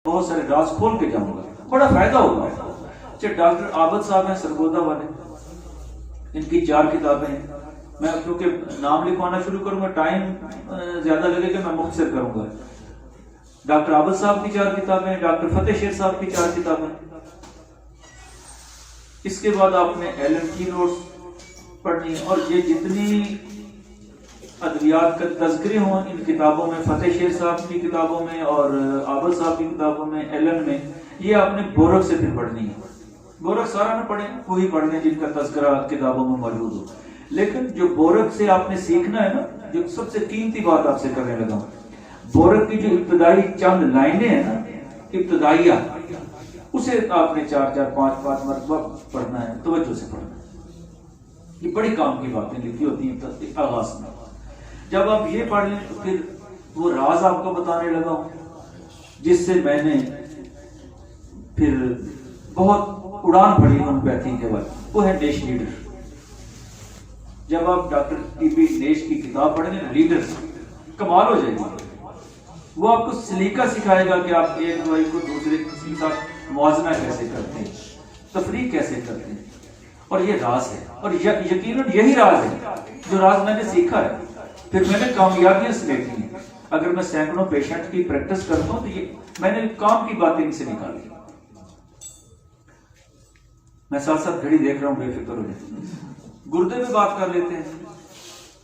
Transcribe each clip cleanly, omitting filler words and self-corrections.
बहुत सारे राज खोल के जाऊंगा, बड़ा फायदा होगा। अच्छा, डॉक्टर आबद साहब हैं सरगोदा वाले, इनकी 4 किताबें हैं। मैं क्योंकि नाम लिखवाना शुरू करूंगा, टाइम ज्यादा लगेगा, मैं मुख्तसर करूंगा। डॉक्टर आबद साहब की 4 किताबें, डॉक्टर फतेह शेर साहब की 4 किताबें। इसके बाद आपने एलन की नोट्स पढ़नी है, और ये जितनी अद्वियात का तज़किरे हों इन किताबों में, फतेह शेर साहब की किताबों में और आबद साहब की किताबों में, एलन में, ये आपने बोरक से फिर पढ़नी है। बोरक सारा न पढ़े, वही पढ़ लें जिनका तज़किरा किताबों में मौजूद हो। लेकिन जो बोरक से आपने सीखना है ना, जो सबसे कीमती बात आपसे करने लगा हूं, बोरक की जो इब्तदाई चंद लाइनें हैं ना, इब्तदाइया, उसे आपने 4-4, 5-5 मरतबा पढ़ना है, तवज्जो से पढ़ना है। ये बड़ी काम की बातें लिखी होती हैं आगाज में। जब आप ये पढ़ लें तो फिर वो राज आपको बताने लगा हूं, जिससे मैंने फिर बहुत उड़ान भरी होम्योपैथी के बाद, वो है नेश लीडर। जब आप डॉक्टर टीबी नेश की किताब पढ़ेंगे ना, लीडर्स, कमाल हो जाएगी। वो आपको सलीका सिखाएगा कि आप एक दवाई को दूसरे किसी के साथ मुआवजा कैसे करते हैं, तफरीक कैसे करते हैं, और ये राज है। और यकीनन यही राज है जो राज मैंने सीखा है, फिर मैंने कामयाबियां देखी हैं। अगर मैं सैकड़ों पेशेंट की प्रैक्टिस करता हूं तो ये मैंने काम की बातें इनसे निकाली। मैं साथ साथ घड़ी देख रहा हूं, बेफिक्र हो जाए। गुर्दे में बात कर लेते हैं।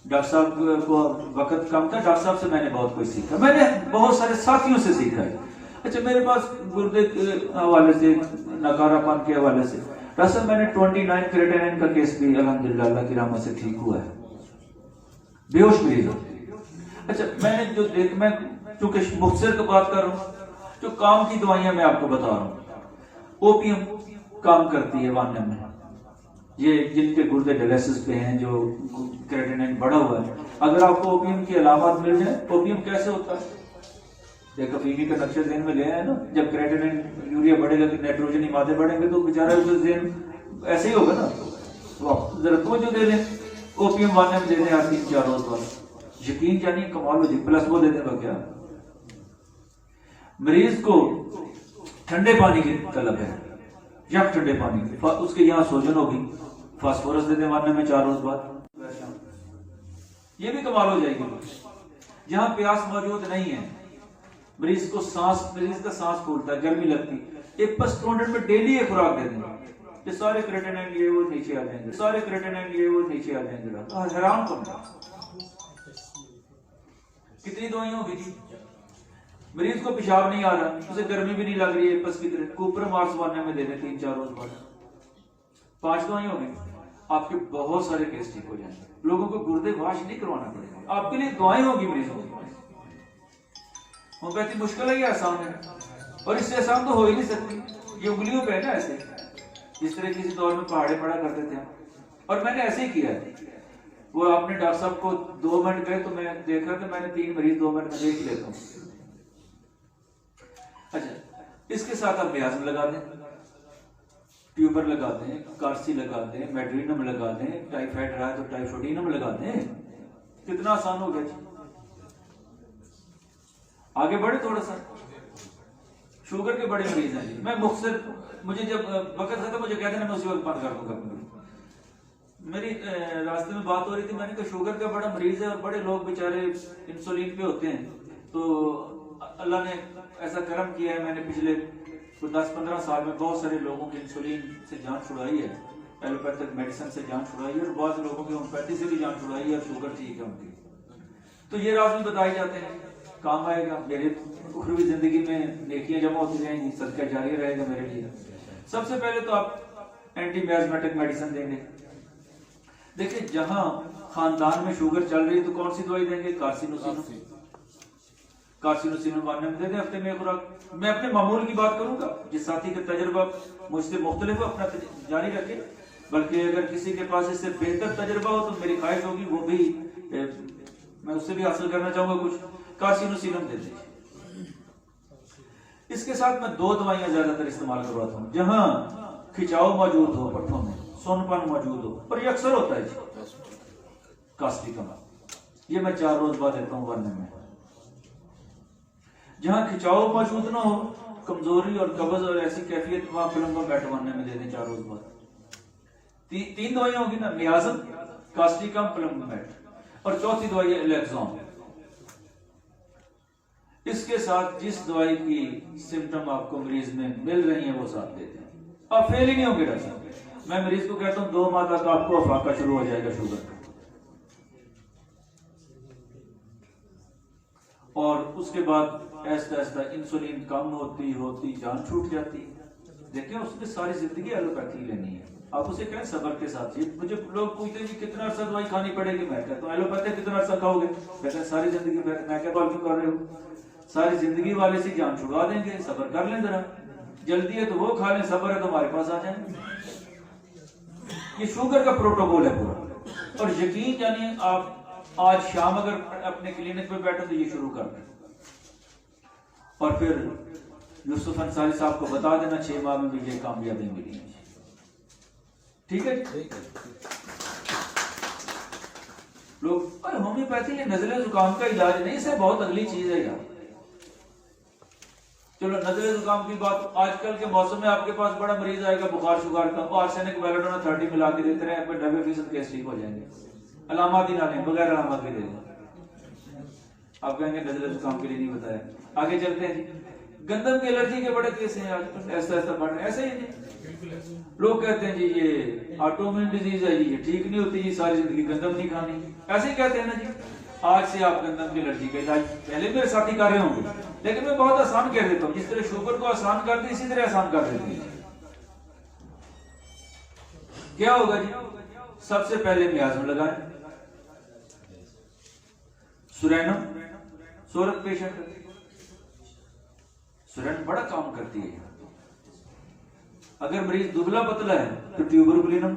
डॉक्टर साहब को वक्त कम था, डॉक्टर साहब से मैंने बहुत कुछ सीखा, मैंने बहुत सारे साथियों से सीखा है। अच्छा, मेरे पास गुर्दे के हवाले से, नकारापन के हवाले से, डॉक्टर साहब मैंने 29 क्रेटेनिन का केस भी अल्हम्दुलिल्लाह अल्लाह की रहमत से ठीक हुआ है, बेहोश मरीज हो। अच्छा, मैंने जो देख, मैं चूंकि मुख्तसर की बात कर रहा हूँ, जो काम की दवाइयां मैं आपको बता रहा हूँ। ओपियम काम करती है वान्यम में, ये जिनके गुर्दे डायलिसिस पे हैं, जो क्रेटिनिन बढ़ा हुआ है, अगर आपको ओपियम की अलामत मिल जाए, ओपियम कैसे होता है, देखो फीकी का नक्शा ज़हन में ले आए ना, जब क्रेटिनिन यूरिया बढ़ेगा तो नाइट्रोजन मादे बढ़ेंगे, तो बेचारा ज़हन ऐसे ही होगा ना। तो जरा तवज्जो दे लें, ओपियम वान्यम दे दें 3-4 रोज बाद, यकीन जानिए कमाल हो जाए। प्लस वो दे दें क्या, मरीज को ठंडे पानी की तलब है, यक ठंडे पानी की, उसके यहाँ सोजन होगी, फास्फोरस दे दें वान्यम में 4 रोज बाद, ये भी कमाल हो जाएगी। जहां प्यास मौजूद नहीं है, मरीज को मरीज का सांस फूलता है, गर्मी लगती, एक पस्टोनेट में डेली एक खुराक दे देंगे, ये सारे क्रेटिनिन ये वो नीचे आ जाएंगे, सारे क्रेटिनिन ये वो नीचे आ जाएंगे। हैरान कौन, कितनी दवाइयां होगी जी। मरीज को पेशाब नहीं आ रहा, उसे गर्मी भी नहीं लग रही है, पस की तरह कूपर मार्स वाने में दे दें 3-4 रोज बाद, 5 दवाइयां होंगी, आपके बहुत सारे केस ठीक हो जाएंगे। लोगों को गुर्दे वाश नहीं करवाना पड़ेगा, आपके लिए दुआएं होगी मरीजों की। होम्योपैथी मुश्किल है या आसान है, और इससे आसान तो हो ही नहीं सकती। ये उंगलियों पे है ना, ऐसे जिस तरह किसी दौर में पहाड़े पड़ा करते थे, और मैंने ऐसे ही किया है। वो आपने डॉक्टर साहब को 2 मिनट गए तो मैं देखा कि मैंने 3 मरीज 2 मिनट में देख लेता हूँ। अच्छा, इसके साथ आप ब्याज लगा दें, ट्यूबर लगा दें, कार्सी लगा दें, मेड्रीनम लगा दें, टाइफाइड रहा है तो टाइफोडिनम लगा दें, कितना आसान हो गया जी। आगे बढ़े थोड़ा सा, शुगर के बड़े मरीज हैं जी। मैं मुख्तसर, मुझे जब वक्त था तो मुझे कहते हैं, मैं उसी वक्त बंद कर दूंगा। मेरी रास्ते में बात हो रही थी, मैंने कहा शुगर का बड़ा मरीज है और बड़े लोग बेचारे इंसुलिन पे होते हैं, तो अल्लाह ने ऐसा करम किया है, मैंने पिछले 10-15 साल में बहुत सारे लोगों की इंसुलिन से जान छुड़ाई है, एलोपैथिक मेडिसिन से जान छुड़ाई है, और बहुत लोगों की होम्योपैथी से भी जान छुड़ाई है, और शुगर ठीक है उनकी। तो ये राज भी बताए जाते हैं, काम आएगा। मेरे उखरवी जिंदगी में नेकियां जमा होती रहेंगी, सदका जारी रहेगा मेरे लिए। सबसे पहले तो आप एंटी मियास्मेटिक मेडिसिन देंगे। देखिए, जहां खानदान में शुगर चल रही है तो कौन सी दवाई देंगे, कार्सिनोसिन वान्यम दे दें हफ्ते में खुराक। मैं अपने मामूल की बात करूंगा, जिस साथी का तजर्बा मुझसे मुख्तलिफ हो अपना जारी रखे, बल्कि अगर किसी के पास इससे बेहतर तजर्बा हो तो मेरी ख्वाहिश होगी वो भी मैं उससे भी हासिल करना चाहूंगा कुछ। कार्सिनोसिनम दे दीजिए। इसके साथ मैं 2 दवाइयां ज्यादातर इस्तेमाल करवाता हूँ, जहां खिंचाव मौजूद हो, पट्टों में सोनपन मौजूद हो, और ये अक्सर होता है जी, कास्टिकम, ये मैं 4 रोज बाद देता हूँ वान्यम में। जहां खिंचाव मौजूद ना हो कमजोरी और कब्ज और ऐसी कैफियत वहां प्लम्बर बैठवाने में दे दें 4 रोज बाद। तीन दवाइयां होगी ना, मियाजम, कास्टिकम, प्लम्बमेट, और चौथी दवाई है इलेक्सॉन। इसके साथ जिस दवाई की सिम्टम आपको मरीज में मिल रही है वो साथ देते हैं, आप फेल ही नहीं होंगे डॉक्टर साहब। मैं मरीज को कहता हूं 2 माह तक आपको अफाका शुरू हो जाएगा शुगर का, और उसके बाद ऐसा ऐसा इंसुलिन कम होती होती जान छूट जाती है। देखिए उसने सारी जिंदगी एलोपैथी लेनी है, आप उसे कहें सब्र के साथ। ये मुझे लोग पूछते हैं कि कितना अर्सा दवाई खानी पड़ेगी, मैं कहता हूँ एलोपैथी कितना अर्सा खाओगे, कहते हैं सारी जिंदगी। मैं क्या क्यों कर रहे हो, सारी जिंदगी वाले से जान छुड़वा देंगे, सब्र कर लें जरा, जल्दी है तो वो खा लें, सब्र है तो हमारे पास आ जाए। ये शुगर का प्रोटोकॉल है पूरा। और यकीन यानी आप आज शाम अगर अपने क्लिनिक पे बैठे तो ये शुरू कर दें, और फिर यूसुफ अंसारी साहब को बता देना 6 माह में भी ये कामयाबी मिली है। ठीक है लोग, अरे होम्योपैथी ये नजले जुकाम का इलाज नहीं, इसे बहुत अगली चीज है यार। चलो नजले जुकाम की बात, आजकल के मौसम में आपके पास बड़ा मरीज आएगा बुखार शुगर का, और आर्सेनिक वेलोडोना 30 मिला के देते रहे, 90% केस ठीक हो जाएंगे, अलामत ही ना लें, बगैर अलामत के दे दें। आप कहेंगे नजले जुकाम के लिए नहीं बताया। आगे चलते हैं जी, गंदम की एलर्जी के बड़े केस हैं आजकल, ऐसा ऐसा बढ़ रहे, ऐसे ही नहीं। लोग कहते हैं जी ये ऑटोइम्यून डिजीज है जी, ये ठीक नहीं होती जी, सारी जिंदगी गंदम नहीं खानी, ऐसे ही कहते हैं ना जी। आज से आप गंदम की एलर्जी का इलाज, पहले मेरे साथी कर रहे होंगे, लेकिन मैं बहुत आसान कह देता हूँ, जिस तरह शुगर को आसान कर दी इसी तरह आसान कर देती है। क्या होगा जी, सबसे पहले मियाज़म लगाएं, सुरैनम, सोरक पेशेंट, सुरैनम बड़ा काम करती है। अगर मरीज दुबला पतला है तो ट्यूबरकुलिनम,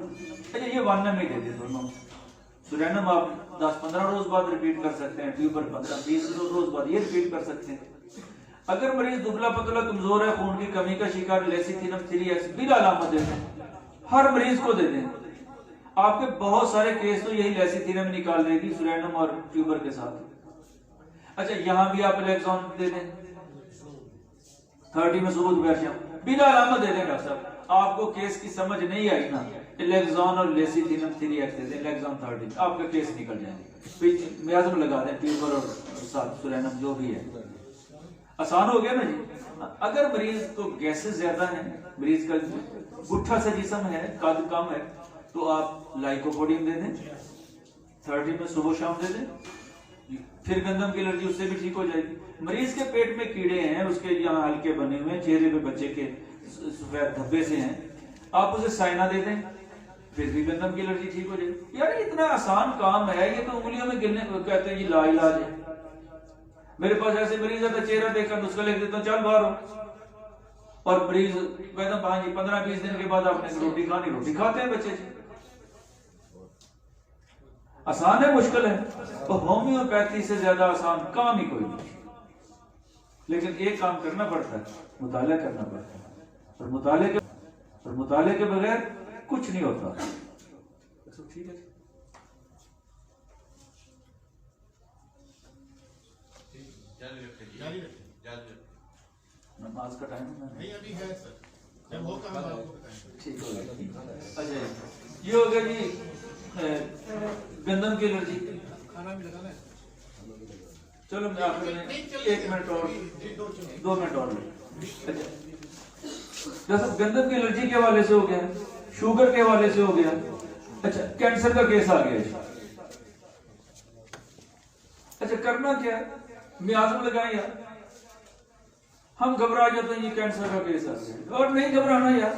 अच्छा ये 1 में देते दोनों। सुरैनम आप 10-15 रोज बाद रिपीट कर सकते हैं, ट्यूबर 15-20 रोज बाद ये रिपीट कर सकते हैं। अगर मरीज दुबला पतला कमजोर है, खून की कमी का शिकार, लेसिथिनम 3x बिला अलामत देते हैं, हर मरीज को देते हैं। आपके बहुत सारे केस तो यही लेसिथिनम निकाल देगी सुरैनम और ट्यूबर के साथ। अच्छा यहां भी आप इलेक्सॉन दे दें 30 में सुबह दोपहर शाम, बिना अलामत दे दें। डॉक्टर साहब आपको केस की समझ नहीं आई ना, इलेक्सॉन और लेसिथिनम 3x दे दें, इलेक्सॉन 30, आपके केस निकल जाएंगे। मियाज़म लगा दें, ट्यूबर और सुरैनम जो भी है, आसान हो गया ना जी। अगर मरीज को गैसेस ज्यादा है, मरीज का गुट्ठा सा जिस्म है, कद कम है, तो आप लाइकोपोडियम दे दें 30 में सुबह शाम दे दें, फिर गंदम की एलर्जी उससे भी ठीक हो जाएगी। मरीज के पेट में कीड़े हैं, उसके यहाँ हल्के बने हुए, चेहरे पे बच्चे के सफेद धब्बे से हैं, आप उसे साइना दे दें, फिर भी गंदम की एलर्जी ठीक हो जाएगी। यार इतना आसान काम है, ये तो उंगलियों में गिनने कहते हैं ये लाइलाज है। मेरे पास ऐसे मरीज आता, चेहरा देखकर नुस्खा लिख देता हूं, चल बाहर हो, और मरीज कहता हाँ जी 15-20 दिन के बाद आपने रोटी खानी, रोटी खाते हैं बच्चे जी। आसान है मुश्किल है, तो होम्योपैथी से ज्यादा आसान काम ही कोई नहीं, लेकिन एक काम करना पड़ता है, मुताला करना पड़ता है, और मुताले के बगैर कुछ नहीं होता। ठीक है, नमाज का टाइम नहीं अभी है सर, जब होगा हम आपको बताएंगे। ठीक हो गया। अच्छा ये हो गया जी गंदम की एलर्जी। खाना भी लगाना है, चलो मैं आपको 1 मिनट और 2 मिनट और ले। जैसे गंदम की एलर्जी के हवाले से हो गया, शुगर के हवाले से हो गया, अच्छा कैंसर का केस आ गया। अच्छा करना क्या, मियाज़म लगाएं यार। हम घबरा जाते हैं ये कैंसर का केस आ गया, और नहीं घबराना यार।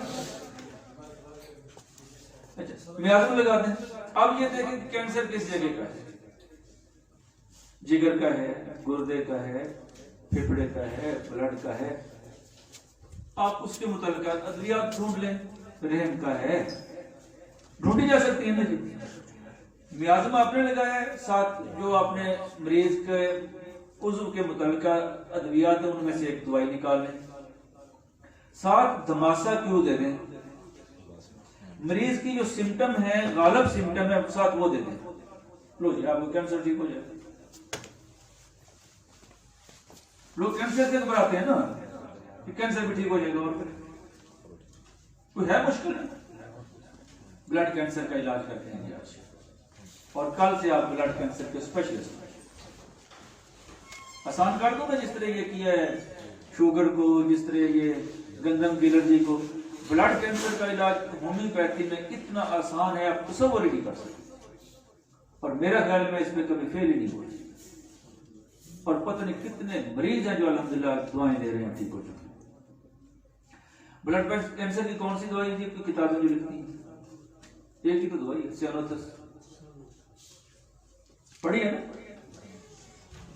अच्छा मियाज़म लगा दें। अब ये देखें कैंसर किस जगह का है, जिगर का है, गुर्दे का है, फेफड़े का है, ब्लड का है, आप उसके मुताबिक अद्वियात ढूंढ लें, रहम का है, ढूंढी जा सकती है ना जी। मियाज़म आपने लगाया है, साथ जो आपने मरीज के उज़्व के मुताबिक अद्वियात है उनमें से एक दवाई निकाल लें, साथ धमासा क्यों दे दें, मरीज की जो सिम्टम है, गालिब सिम्टम है, साथ वो दे दें, लो जी आपको कैंसर ठीक हो जाए। लोग कैंसर से घबराते हैं ना, कि कैंसर भी ठीक हो जाएगा। और फिर कोई है मुश्किल? ब्लड कैंसर का इलाज करते हैं आज, और कल से आप ब्लड कैंसर के स्पेशलिस्ट। आसान कर दूं मैं, जिस तरह ये किया है शुगर को, जिस तरह ये गंदम की एलर्जी को, ब्लड कैंसर का इलाज होम्योपैथी में इतना आसान है, आप तसव्वुर ही नहीं कर सकते। और मेरा ख्याल में इसमें कभी फेल ही नहीं हुआ। और पता नहीं कितने मरीज हैं जो अल्हम्दुलिल्लाह दुआएं दे रहे हैं, ठीक हो चुके। ब्लड कैंसर की कौन सी दवाई थी? किताबें जो लिखती हैं, एक ही तो दवाई है, सियानोथिस। पढ़ी है ना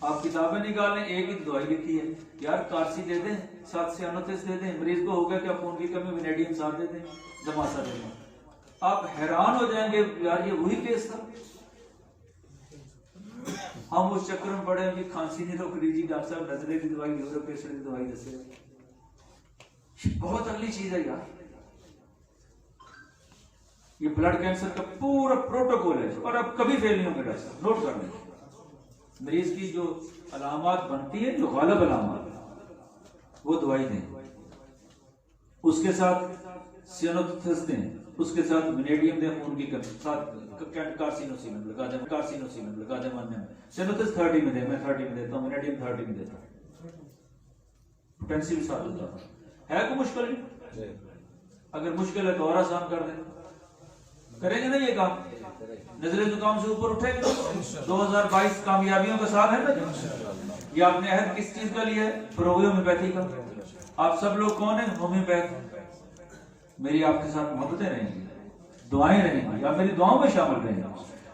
आप? किताबें निकालें, एक ही दवाई लिखी है यार, कारसी दे दें, साथ सियानोथिस दे दें, मरीज को हो गया क्या खून की कमी, विनेडियम साथ दे दें, दमासा दे दें। आप हैरान हो जाएंगे यार, ये वही केस था। हम उस चक्कर में पड़े कि खांसी नहीं रोक रही जी, डॉक्टर साहब नजरे की दवाई यूरो पेशेंट की दवाई दसे। बहुत अगली चीज है यार, ये ब्लड कैंसर का पूरा प्रोटोकॉल है और अब कभी फेल नहीं होगा। डॉक्टर साहब नोट कर लें, मरीज की जो अलामत बनती है, जो गालिब अलामत, वो दवाई दें, उसके साथ सियानोथिस दें, उसके साथ विनेडियम दें, खून की कमी, साथ कार्सिनोसिन लगा दें, मानने में सियानोथिस 30 में दे, मैं 30 में देता हूँ, विनेडियम 30 में देता हूँ, पोटेंशियल साथ होता है। कोई मुश्किल नहीं? अगर मुश्किल है तो और आसान कर दें। करेंगे ना ये काम? नजरे जुकाम से ऊपर उठेंगे। 2022 कामयाबियों का साल है ना। ये आपने अहद किस चीज का लिया है? होम्योपैथी का। आप सब लोग कौन है? होम्योपैथ। मेरी आपके साथ मोहब्बतें रहेंगी, दुआएं रहेंगी, आप मेरी दुआओं में शामिल रहेंगे।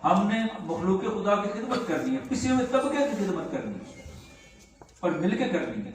हमने मखलूक खुदा की खिदमत करनी है, किसी में तबके की खिदमत करनी है और मिलकर करनी है।